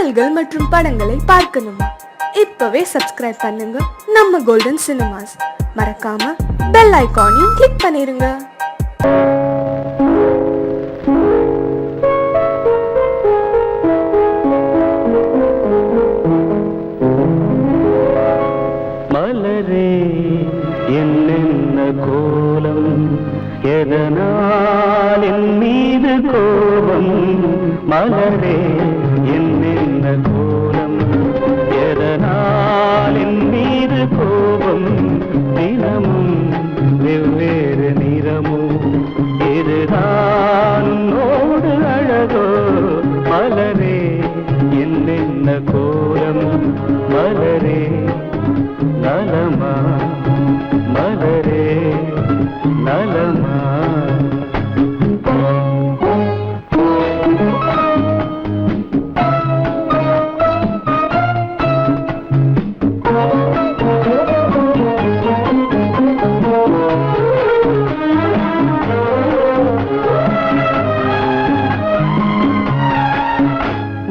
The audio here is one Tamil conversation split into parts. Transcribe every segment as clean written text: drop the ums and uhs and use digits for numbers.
பாடல்கள் மற்றும் படங்களை பார்க்கணுமா? இப்பவே சப்ஸ்கிரைப் பண்ணுங்க நம்ம கோல்டன் சினிமாஸ். மறக்காம பெல் ஐகானையும் கிளிக் பண்ணிருங்க. மலரே என்னென்ன கோலம், எதனால் என் மீது கோபம்? மலரே என்னென்ன கோலம், எதனால் என் மீது கோபம்? தினமும் வெவ்வேறு நிறமும், இதுதான் உன்னோடு அழகோ? மலரே என்னென்ன கோலம், மலரே நலமா, மலரே நலமா?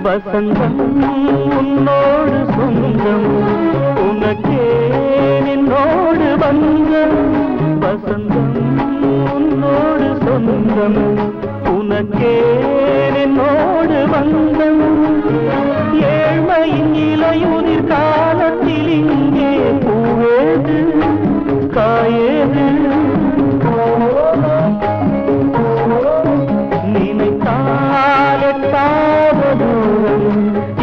வசந்தம் உன்னோடு சொந்தம், உனக்கே நின்னோடு பந்தம். வசந்தம் உன்னோடு சொந்தம், உனக்கே நின்னோடு பந்தம். ஏழ்மையின் இலையுதிர் காலத்தில் இங்கே பூவேது காயேது? நினைத்தால் எட்டாத தூரம்,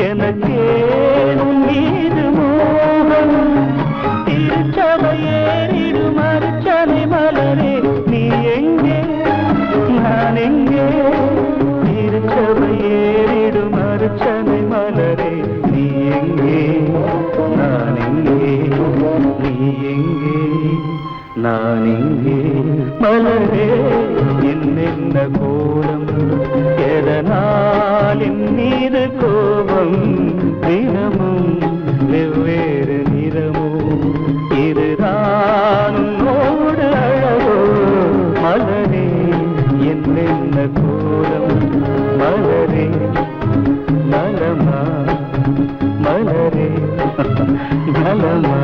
எனக்கேனும் மீது மோகம். திருச்சபையேறிடும் அர்ச்சனை மலரே, நீ எங்கே நான் எங்கே? திருச்சபையேறிடும் அர்ச்சனை மலரே, நீ எங்கே நான் எங்கே? நீ எங்கே நான் எங்கே? மலரே என்னென்ன கோலம், எதனால் என் மீது கோபம்? தினமும் வெவ்வேறு நிறமும், இதுதான் உன்னோடு அழகோ? மலரே என்னென்ன கோலம், மலரே நலமா, மலரே நலமா?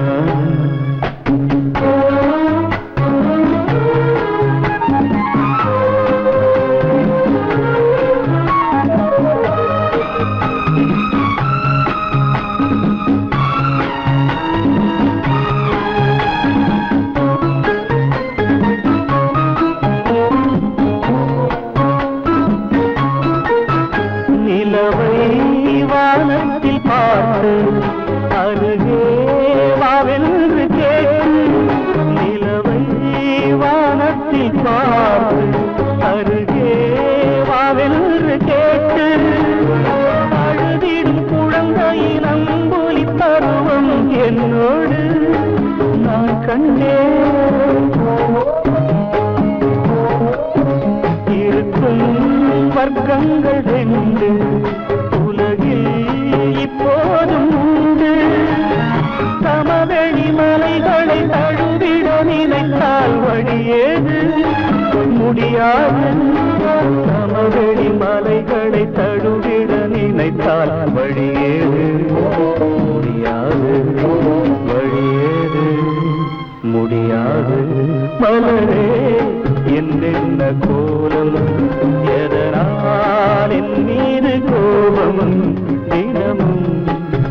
நிலவை வானத்தில் பார்த்து அருகே வாவென்று கேட்டு, நிலவை வானத்தில் பார்த்து அருகே வாவென்று கேட்டு, அழுதிடும் குழந்தையின் அம்புலி பருவம் என்னோடு நான் கண்டேன். இருக்கும் வர்க்கங்கள் ரெண்டு உலகில் இப்போதும் உண்டு. சமவெளி மலைகளை தழுவிட நினைத்தால் வழியேது? முடியாது. சமவெளி மலைகளை தழுவிட நினைத்தால் வழியேது? முடியாது. வழியேது? முடியாது. மலரே என்னென்ன கோலம், எதனால் என் மீது கோபம்? தினமும்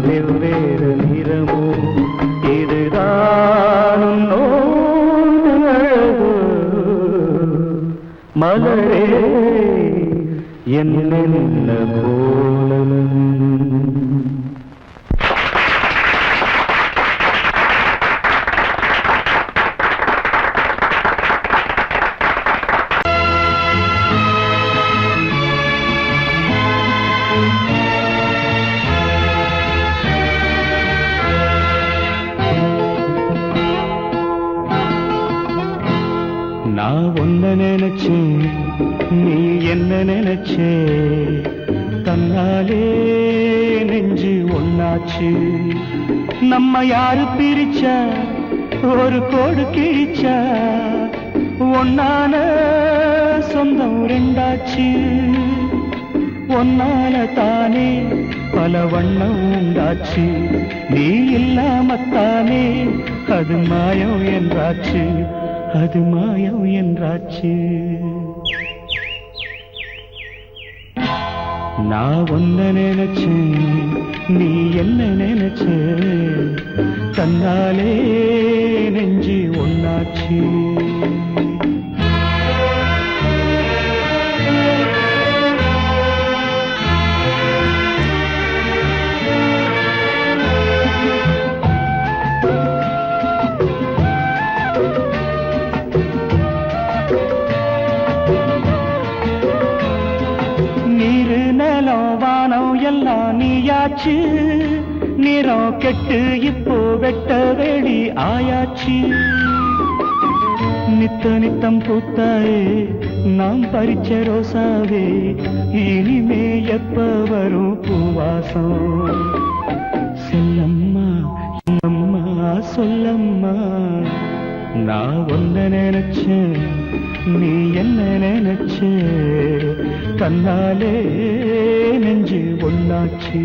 வெவ்வேறு நிறமும், இதுதான் உன்னோடு அழகோ? மலரே என்னென்ன கோலம். நான் ஒன்ன நினைச்சேன், நீ என்ன நினைச்சே? தன்னாலே நெஞ்சு ஒன்னாச்சு. நம்ம யாரு பிரிச்சா ஒரு கோடு கிழிச்சா? ஒன்னான சொந்தம் ரெண்டாச்சு. ஒன்னால தானே பல வண்ணம் உண்டாச்சு. நீ இல்லாமத்தானே அது மாயம் என்றாச்சு, அது மாயம் என்றாச்சு. நான் ஒன்ன நினைச்சேன், நீ என்ன நினைச்ச, தன்னாலே நெஞ்சு ஒன்னாச்சு. எல்லாம் நீயாச்சு, நிறம் கெட்டு இப்போ வெட்ட வெளி ஆயாச்சு. நித்த நித்தம் பூத்தாயே நாம் பறிச்ச ரோசாவே, இனிமே எப்ப வரும் பூவாசம். சொல்லம்மா அம்மா சொல்லம்மா, நான் ஒன்ன நினைச்சேன், நீ என்ன நினைச்ச, தன்னாலே நெஞ்சு ஒன்னாச்சு.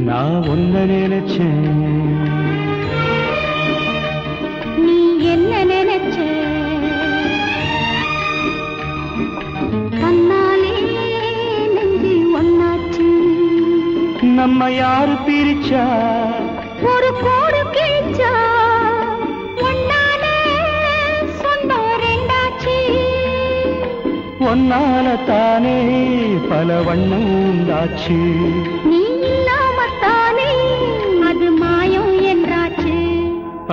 நான் ஒன்ன நினைச்சேன், நீ என்ன நினைச்ச, கண்ணாலே நெஞ்சு ஒன்னாச்சு. நம்ம யாரு பிரிச்சா ஒரு கோடு கிழிச்சா, ஒன்னாலே சொந்தம் ரெண்டாச்சு. ஒன்னால தானே பல வண்ணம் உண்டாச்சு. நீ இல்லாமத்தானே அது மாயம் என்றாச்சு,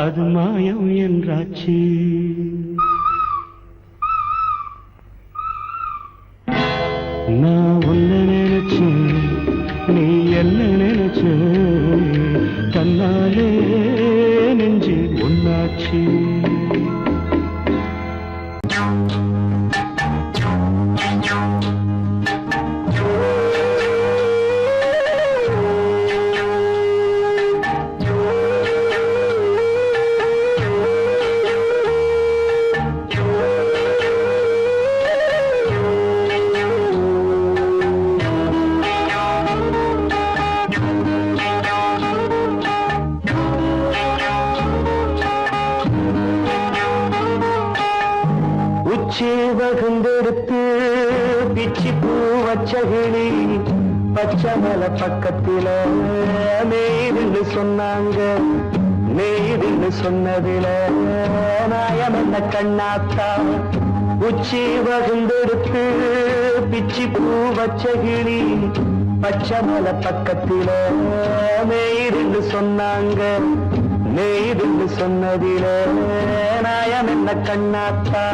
அது மாயம் என்றாச்சு. நான் ஒன்ன நினைச்சேன், நீ என்ன நினைச்ச, தன்னாலே நெஞ்சு ஒன்னாச்சு. வகுந்தெடுத்து பிச்சி பூ வச்சகிளி பச்சமல பக்கத்தில மேய்துன்னு சொன்னாங்க. மேய்துன்னு சொன்னதில நாயம் என்ன கண்ணாத்தா. உச்சி வகுந்தெடுத்து பிச்சி பூ வச்சகிளி பச்சமல பக்கத்தில மேய்துன்னு சொன்னாங்க. மேய்துன்னு சொன்னதில நாயம் என்ன கண்ணாத்தா.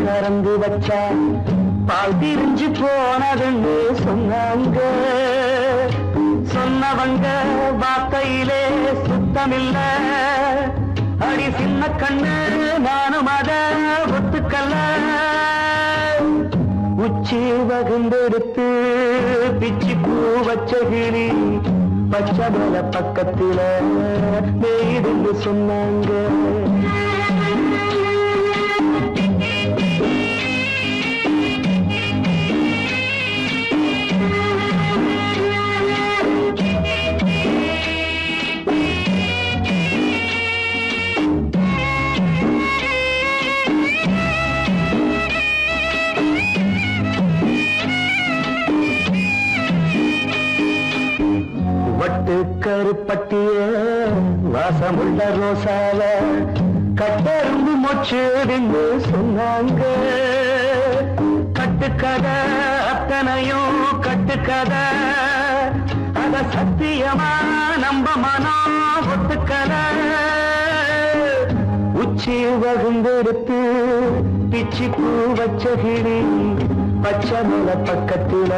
கறந்து வச்சா பால் திரிஞ்சு போனதுன்னு சொன்னாங்க. சொன்னவங்க வார்த்தையிலே சுத்தமில்ல. அடி சின்ன கண்ணு நானும் அத ஒத்துக்கல்ல. உச்சி வகுந்தெடுத்து பிச்சி பூ வச்ச கிளி பச்சை மலை பக்கத்தில மேய்துன்னு சொன்னாங்க. வட்டு கருப்பட்டிய வாசமுள்ள ரோசால கட்டரும்பு மொச்சுன்னு சொன்னாங்க. கட்டுக்கதை அத்தனையும் கட்டுக்கதை, அத சத்தியமா நம்ப மனம் ஒத்துக்கதை. உச்சி வகுந்தெடுத்து பிச்சி பூ வச்ச கிளி பச்சை மலை பக்கத்தில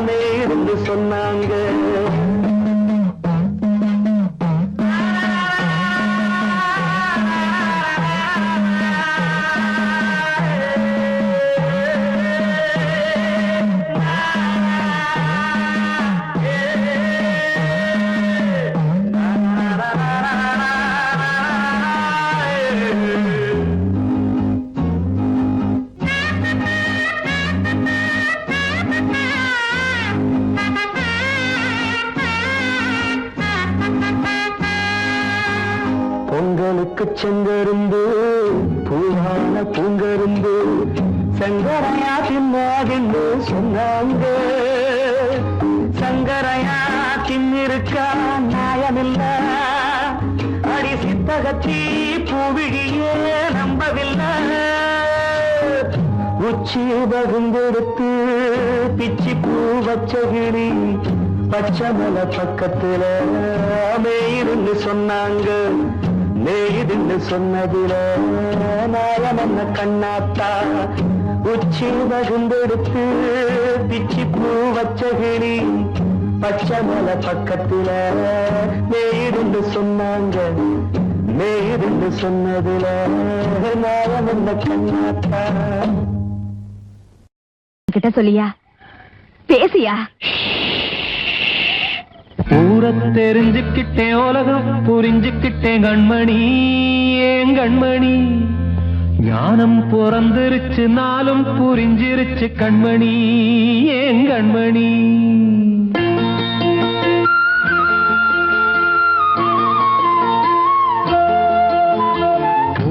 மேருந்து சொன்னாங்க. பொங்கலுக்கு செங்கருந்து பூவான பூங்கருந்து சங்கரையா தின்னாதின்னு சொன்னாங்க. சங்கரையா தின்னிருக்கா நியாயமில்ல. அடி சித்தகத்தி பூவிழியே நம்பவில்லை. உச்சி பகுந்தெடுத்து பிச்சி பூ வச்ச கிளி பச்சை மலை பக்கத்துல மேய்துன்னு சொன்னாங்க. மேய்துன்னு சொன்னதில நாயம் என்ன கண்ணாத்தா. உச்சி பகுந்தெடுத்து பிச்சி பூ வச்ச கிளி பச்சை மலை பக்கத்துல மேய்துன்னு சொன்னாங்க. மேய்துன்னு சொன்னதில நாயம் என்ன கண்ணாத்தா. கிட்ட சொல்லியா பேசியா? ஊரை தெரிஞ்சுக்கிட்டேன், உலகம் புரிஞ்சுக்கிட்டேன் கண்மணி. ஏன் கண்மணி ஞானம் பிறந்திருச்சு, நாளும் புரிஞ்சிருச்சு கண்மணி. ஏன் கண்மணி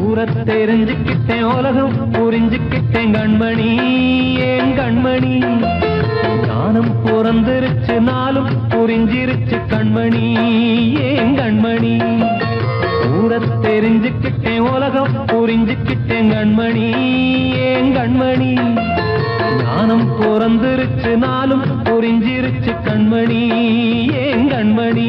ஊரை தெரிஞ்சுக்கிட்டேன், உலகம் புரிஞ்சுக்கிட்டேன் கண்மணி. ஏன் கண்மணி ஞானம் பிறந்திருச்சு, நாளும் புரிஞ்சிருச்சு கண்மணி. ஏன் கண்மணி ஊரை தெரிஞ்சுக்கிட்டேன், உலகம் புரிஞ்சுக்கிட்டேன் கண்மணி. ஏன் கண்மணி ஞானம் பிறந்திருச்சு, நாளும் புரிஞ்சிருச்சு கண்மணி. ஏன் கண்மணி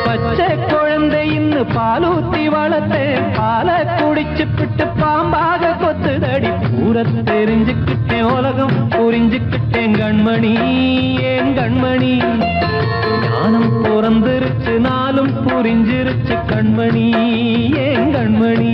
பச்சை குழந்தை இன்னும் பாலூத்தி வளர்த்தேன், பாலை குடிச்சு பிட்டு பாம்பாக கொத்துதடி. ஊரை தெரிஞ்சுக்கிட்டேன், உலகம் புரிஞ்சுக்கிட்டேன் கண்மணி. ஏன் கண்மணி ஞானம் பிறந்திருச்சு, நாளும் புரிஞ்சிருச்சு கண்மணி. ஏன் கண்மணி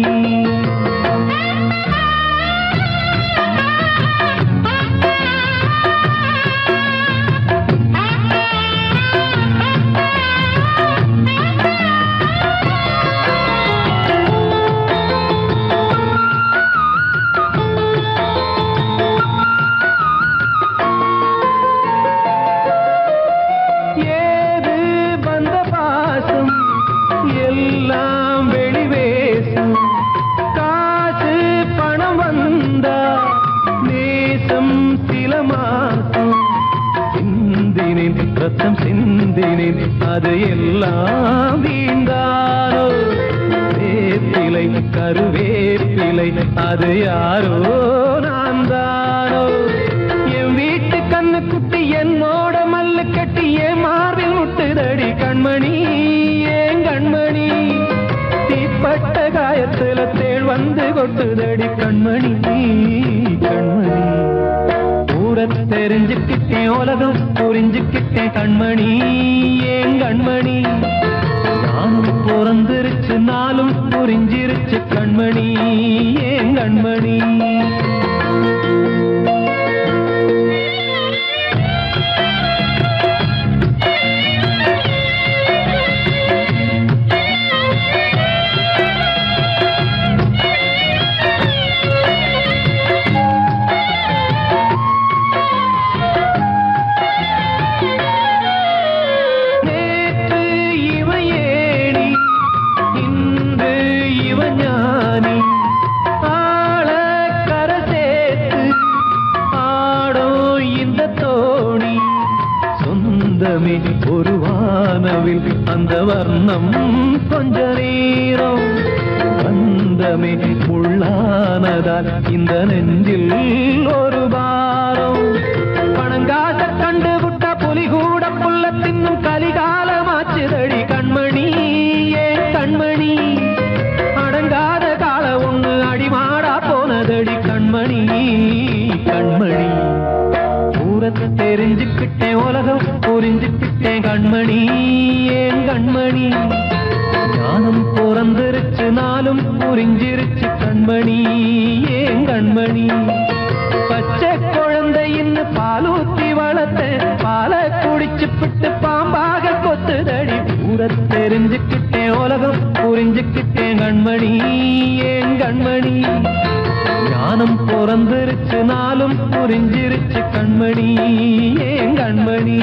ரத்தம் சிந்தினேன், அது எல்லாம் வீண்டானோ. வேப்பிலை கருவேப்பிலை அது யாரோ நான் தானோ. என் வீட்டு கண்ணு குட்டி என்னோட மல்லு கட்டி என் மார்பில் முட்டுதடி கண்மணி. ஏன் கண்மணி தீப்பட்ட காயத்துல தேள் வந்து கொட்டுதடி கண்மணி கண்மணி ஊர தெரிஞ்சுக்கிட்டேன் உலகம் புரிஞ்சுக்கிட்டேன் கண்மணி ஏன் கண்மணி நானும் பிறந்திருச்சு நாளும் புரிஞ்சிருச்சு கண்மணி ஏன் கண்மணி ஒரு வானவில் அந்த வர்ணம் கொஞ்ச நேரம் வந்தமே உள்ளானதால் இந்த நெஞ்சில் ஒரு பாரம் பணங்காச கண்டு விட்ட புலி கூட புல்ல தின்னும் கலிகாலமாச்சுதடி கண்மணி ஏன் கண்மணி அடங்காத கால ஒண்ணு அடிமாடா போனதடி கண்மணி கண்மணி தெரிஞ்சுக்கிட்டேன் உலகம் புரிஞ்சுக்கிட்டேன் கண்மணி ஏன் கண்மணி ஞானம் பிறந்திருச்சு நாளும் புரிஞ்சிருச்சு கண்மணி ஏன் கண்மணி பச்சை குழந்தை இன்னும் பாலூத்தி வளர்த்த பால குடிச்சு பிட்டு பாம்பாக கொத்துதடி ஊர தெரிஞ்சுக்கிட்டேன் உலகம் புரிஞ்சுக்கிட்டேன் கண்மணி ஏன் கண்மணி ஞானம் பிறந்திருச்சு நாளும் புரிஞ்சிருச்சு கண்மணி ஏன் கண்மணி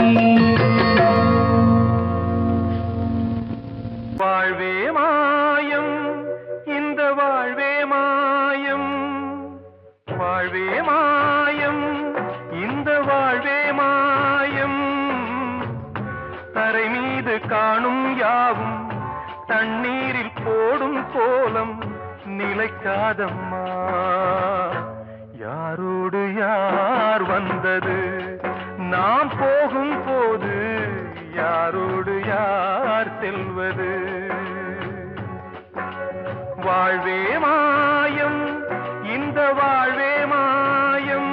வாழ்வே மாயம் இந்த வாழ்வே மாயம் வாழ்வே மாயம் இந்த வாழ்வே மாயம் தரை மீது காணும் யாவும் தண்ணீரில் போடும் கோலம் நிலைக்காதம்மா யாரோடு யார் வந்தது நாம் போகும் போது யாரோடு யார் செல்வது வாழ்வே மாயம் இந்த வாழ்வே மாயம்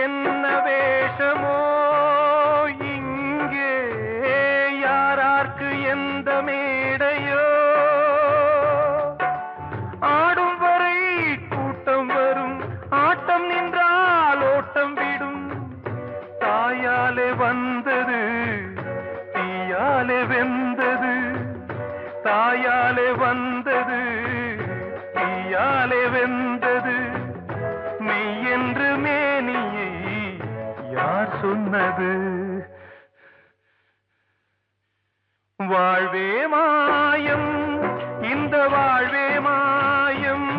என்ன வேஷமோ இங்கே யாரார்க்கு எந்த மேடையோ ஆடும் வரை கூட்டம் வரும் ஆட்டம் நின்றால் ஓட்டம் விடும் தாயாலே வந்தது தீயாலே வெந்தது தாயாலே வந்தது தீயாலே வெந்தது மெய் என்று மேனியை யார் சொன்னது வாழ்வே மாயம் இந்த வாழ்வே மாயம்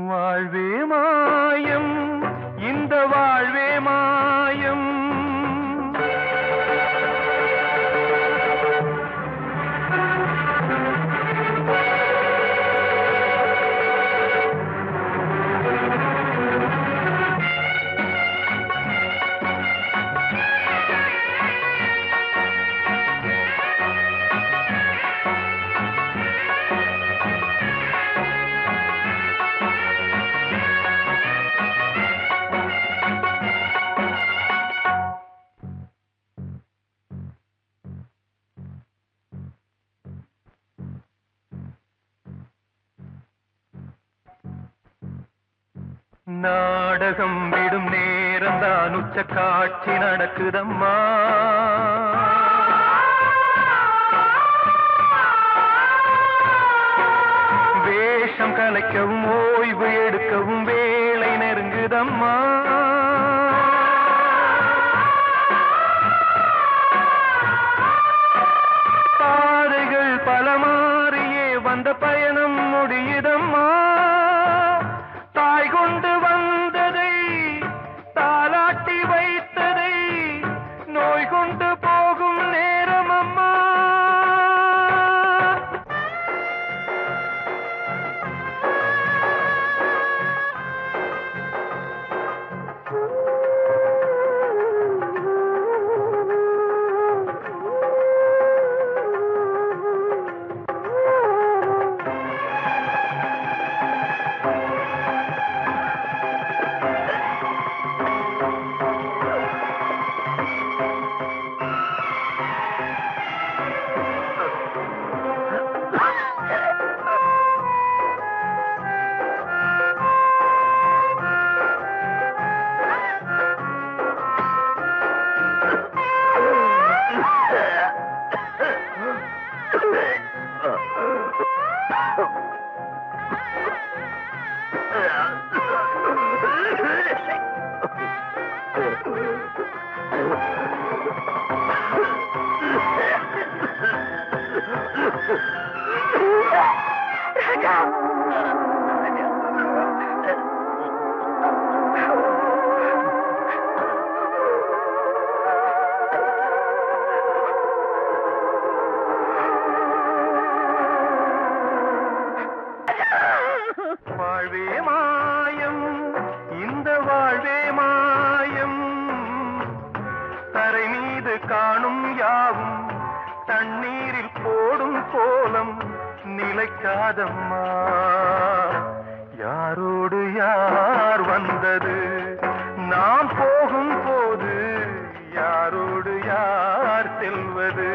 வாழ்வே மாயம் இந்த வாழ்வே மாயம். நாடகம் விடும் நேரம் தான் உச்ச காட்சி நடக்குதம்மா. வேஷம் கலைக்கவும் ஓய்வு எடுக்கவும் வேலை நெருங்குதம்மா. பாதைகள் பல மாறியே வந்த பயணம் முடியுதம்மா. தாய் கொண்டு வந்ததை தாலாட்டி வைத்ததை நோய் கொண்டு போகும் நேரம் அம்மா. வாழ்வே மாயம் இந்த வாழ்வே மாயம். தரை மீது காணும் யாவும் தண்ணீரில் போடும் கோலம் நிலைக்காதம்மா. யாரோடு யார் வந்தது நாம் போகும் போது யாரோடு யார் செல்வது.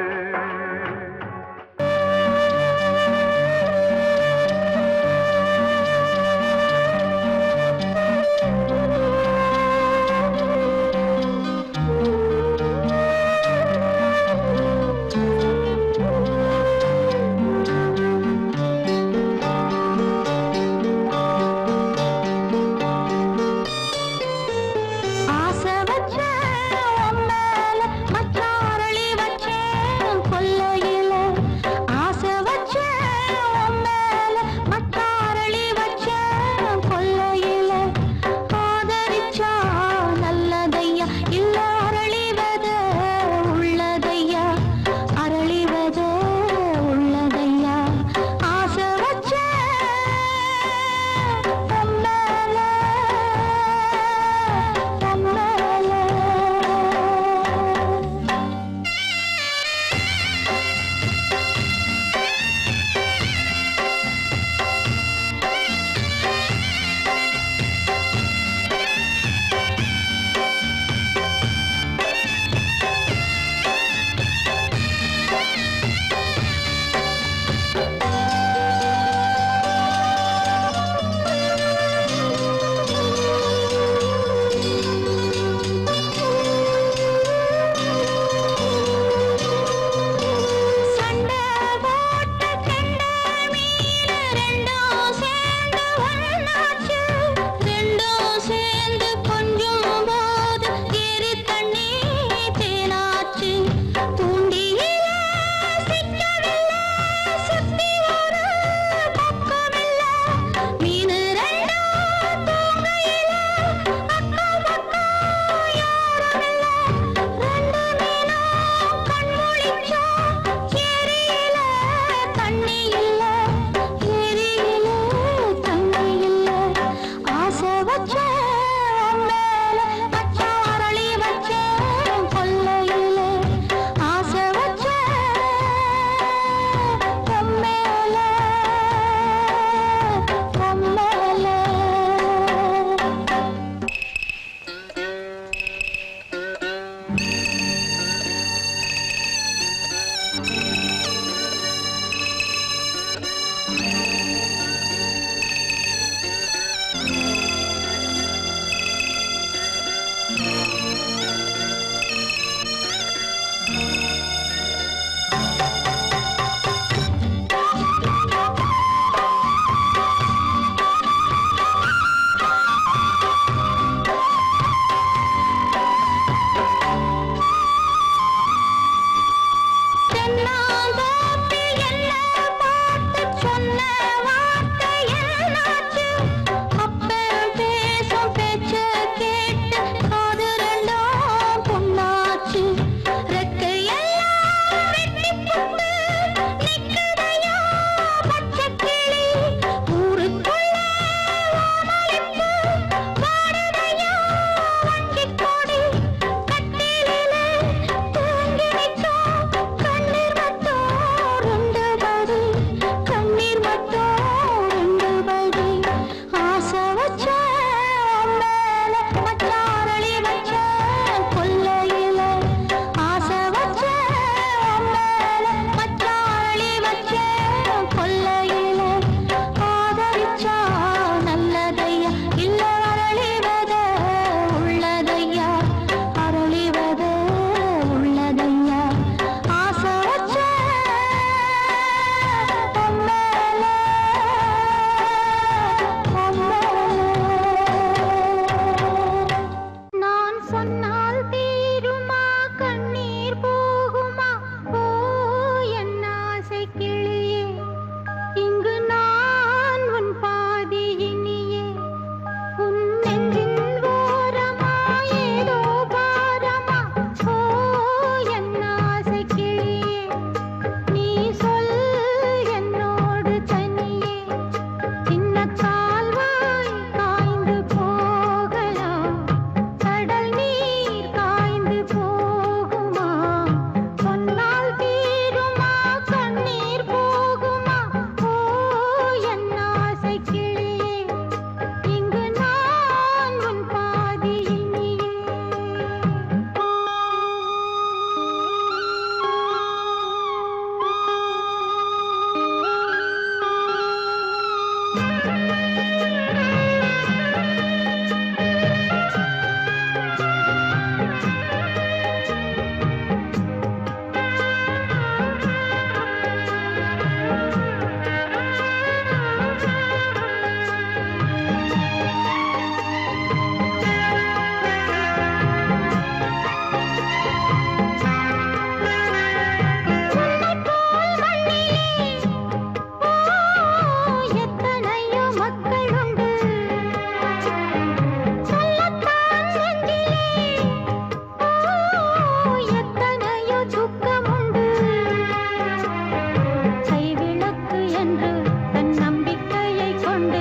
கொண்டு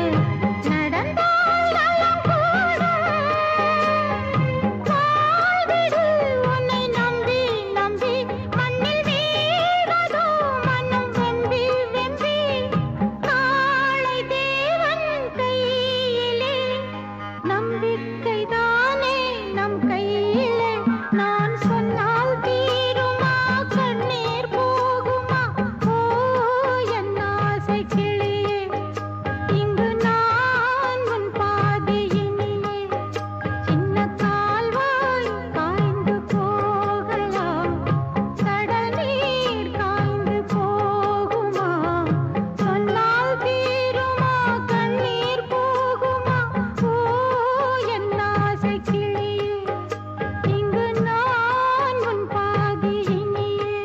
நடந்தால் நலம் கூடும். வாழ்விடு உன்னை நம்பி நம்பி மண்ணில் வீழ்வதோ மனம் வெம்பி வெம்பி. காளை தேவன் கையிலே நம்பிக்கைதானே நம் கையிலே. நான் சொன்னால் தீருமா கண்ணீர் போகுமா? ஓ என் ஆசை கிளியே, இங்கு நான் உன் பாதையினிலே. சின்ன கால்வாய் காய்ந்து போகலாம், கடல் நீர் காய்ந்து போகுமா? சொன்னால் தீருமா கண்ணீர் போகுமா? ஓ என் ஆசை கிளியே, இங்கு நான் உன் பாதையினிலே.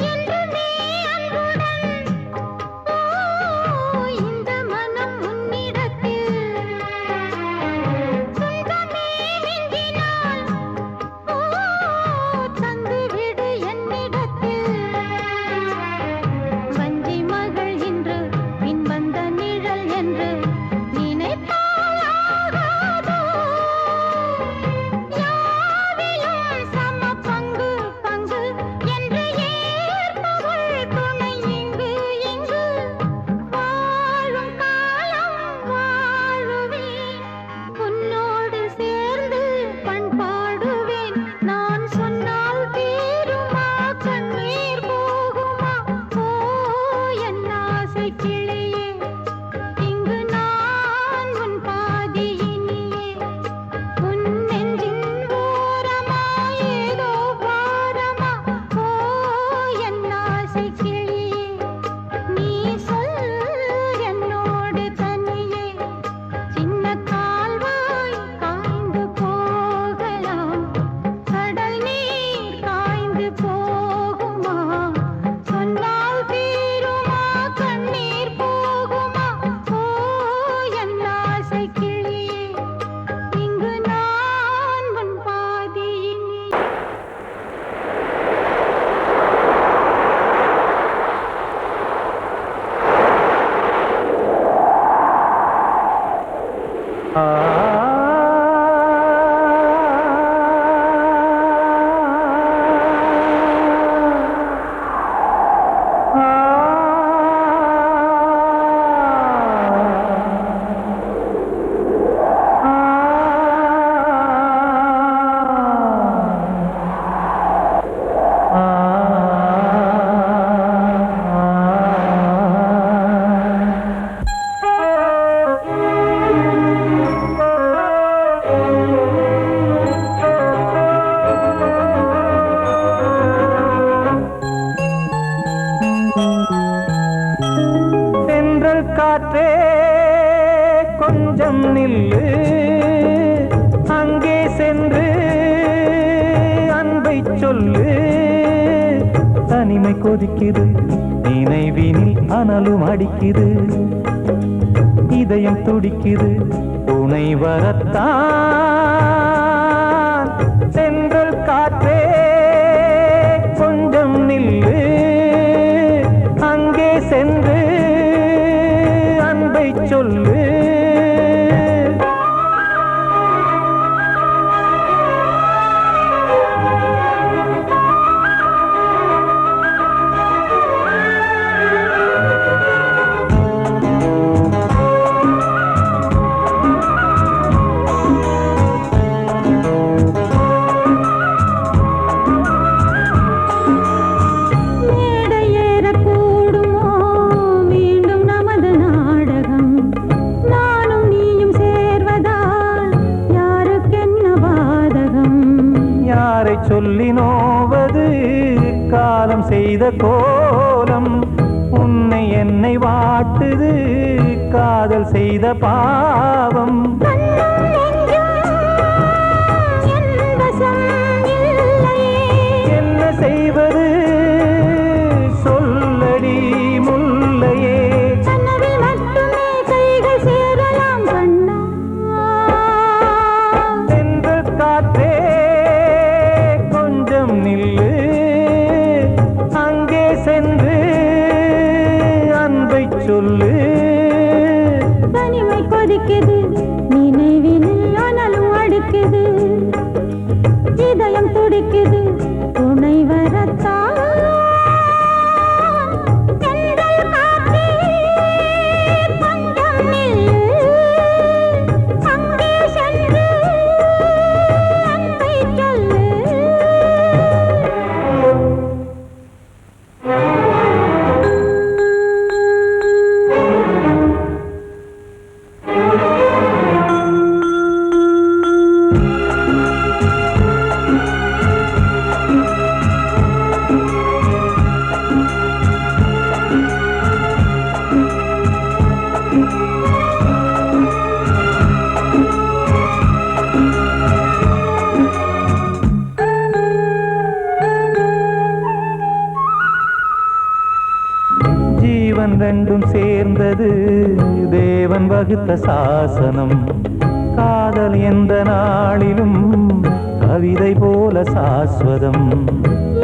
என்றுமே அன்புடன் இந்த மனம் உன்னிடத்தில் சொந்தமே மிஞ்சினால் தந்துவிடு என்னிடத்தில். வஞ்சி மகள் இன்று பின் வந்த நிழல் என்று நினைத்தால் ஆகாதோ? யாவிலும் சம பங்கு பங்கு என்று ஏற்பவள் துணை இங்கு இங்கு. வாழும் காலம் வாழுவேன், உன்னோடு சேர்ந்து பண்பாடுவேன். நான் சொன்னால் தீருமா கண்ணீர் போகுமா? ஓ என் ஆசை கிளியே, இங்கு நான் உன் பாதையினிலே. உன் நெஞ்சின் ஓரமா ஏதோ பாரமா? ஓ என் ஆசை கிளியே, நீ சொல் என்னோடு தனியே. சின்ன கால்வாய் காய்ந்து போகலாம், கடல் நீர் காய்ந்து போகுமா? சொன்னால் தீருமா கண்ணீர் போகுமா? ஓ என் ஆசை கிளியே, இங்கு நான் உன் பாதையினிலே. தென்றல் காற்றே கொஞ்சம் நில்லு, அங்கே சென்று அன்பை சொல்லு. தனிமை கொதிக்குது, நினைவினில் அனலும் அடிக்குது. இதயம் துடிக்குது, துணை வரத்தான். தென்றல் காற்றே கொஞ்சம் நில்லு, அங்கே சென்று அன்பை சொல்லு. சொல்லி நோவது காலம் செய்த கோலம். உன் உன்னை என்னை வாட்டுது காதல் செய்த பாவம். என்ன செய்வது சொல்லடி முல்லையே. சென்று காற்றே கொஞ்சம் நில்லு, அங்கே சென்று அன்பை சொல்லு. தனிமை கொதிக்குது நினைவினில் ஆனாலும் அடுக்குது இதயம் துடிக்குது துணை வரத்தான் தென்றல் காற்றே கொஞ்சம் நில்லு அங்கே சென்று அன்பை சொல்லு. ஜீவன் ரெண்டும் சேர்ந்தது தேவன் வகுத்த சாசனம். காதல் எந்த நாளிலும் கவிதை போல சாஸ்வதம்.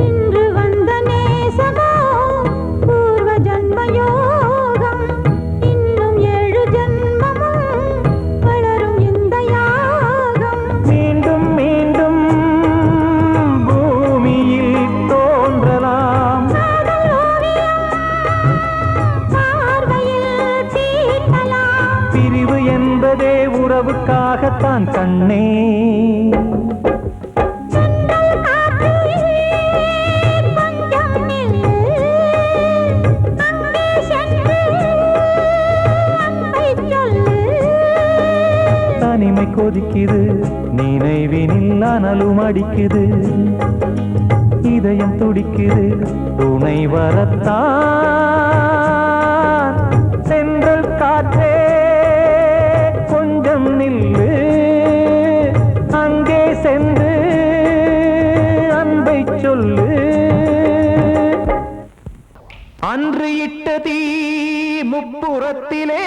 இன்று வந்த நேசமோ பூர்வ ஜன்ம யோகம் இன்னும் 7 ஜன்மமும் வளரும் இந்த யாகம். மீண்டும் மீண்டும் பூமியில் தோன்றலாம். காதல் ஓவியம் பார்வையில் தீட்டலாம். பிரிவு என்பதே உறவுக்காகத்தான் கண்ணே. தென்றல் காற்றே கொஞ்சம் நில்லு அங்கே சென்று அன்பை சொல்லு. தனிமை கொதிக்குது நினைவினில் அனலும் அடிக்குது இதயம் துடிக்குது துணை வரத்தான். சென்றல் காற்றே கொஞ்சம் நில்லு, அங்கே சென்று அன்பை சொல்லு. அன்று இட்ட தீ முப்புறத்திலே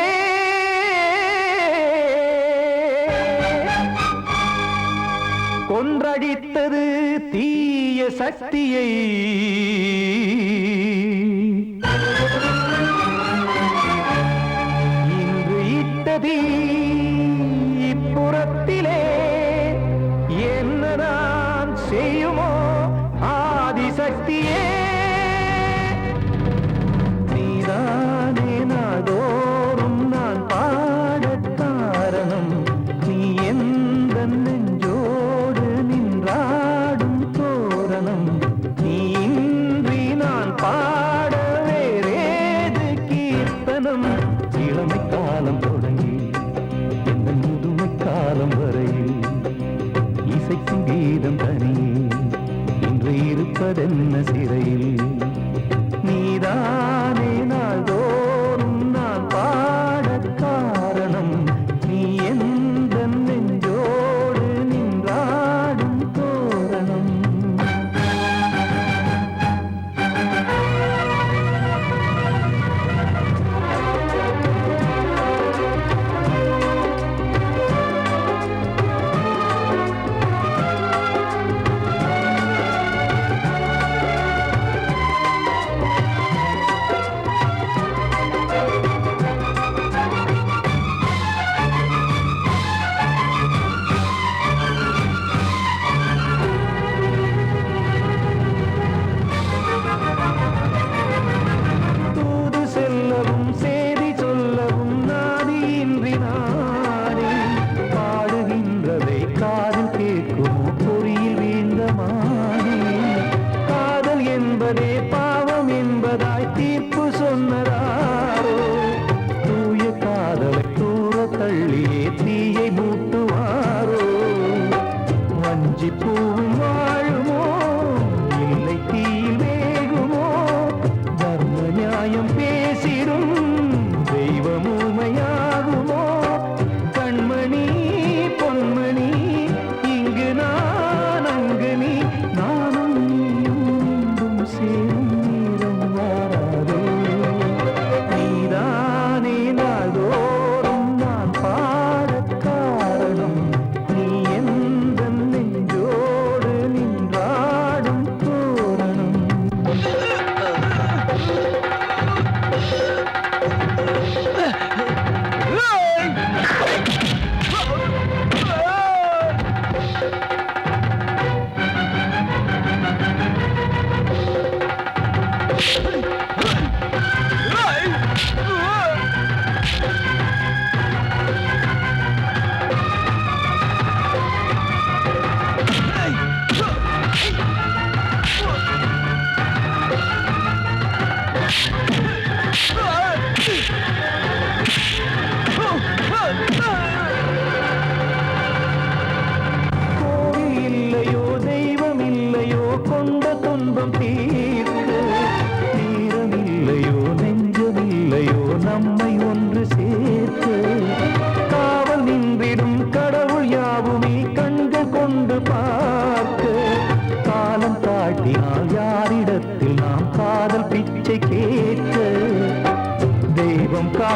கொன்றடித்தது தீய சக்தியை. இன்று இட்டதீ இப்புறத்திலே என்ன நான் செய்யுமோ ஆதிசக்தியே. நீதானே நாள்தோறும் நான் பாடக் காரணம். நீ எந்த நெஞ்சோடு நின்றாடும் தோரணம். நீ இன்றி நான் பாட வேறேது கீர்த்தனம். இளமை காலம் தொடங்கி இந்த முதுமை காலம் வரையில் இசைக்கும் கீதம் தனியே இன்று இருப்பதென்ன சிறையில். நீதானே நாள்தோறும் நான் பாடக் காரணம். நீ எந்த நெஞ்சோடு நின்றாடும் தோரணம். தூது செல்லவும் சேதி சொல்லவும் நாதியின்றி நானே பாடுகின்றதை காதில் கேட்குமோ பொறியில் வீழ்ந்த மானே. காதல் என்பதே பாவம் என்பதாய் தீர்ப்பு சொன்னதாரோ. தூய காதலை தூர தள்ளியே தீயை மூட்டுவாரோ. வஞ்சி பூவும் வாழுமோ இல்லை தீயில் வேகுமோ. தர்ம நியாயம் பேச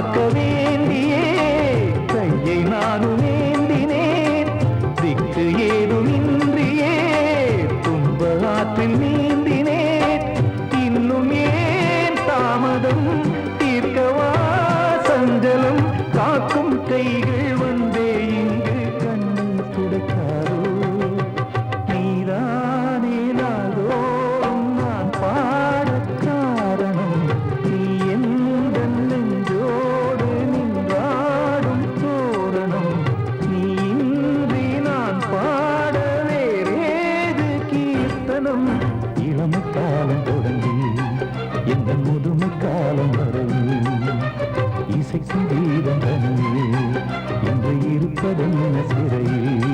காக்க வேண்டியே கையை நானும் ஏந்தினேன் திக்கு ஏதுமின்றியே துன்ப ஆற்றில் நீந்தினேன் இன்னும் ஏன் தாமதம் தீர்க்கவா சஞ்சலம் காக்கும் கைகள் வந்தே இங்கு கண்ணீர் துடைக்காதோ நீதானே நாள்தோறும் நான் பாடக் காரணம் நீ எந்த நெஞ்சோடு நின்றாடும் தோரணம் நீ இன்றி நான் பாட வேறேது கீர்த்தனம் இளமை காலம் தொடங்கி எந்த முதுமை காலம் வரையில் இசைக்கும் வீதம் தனியே இன்று இருப்பதென்ன சிறையில்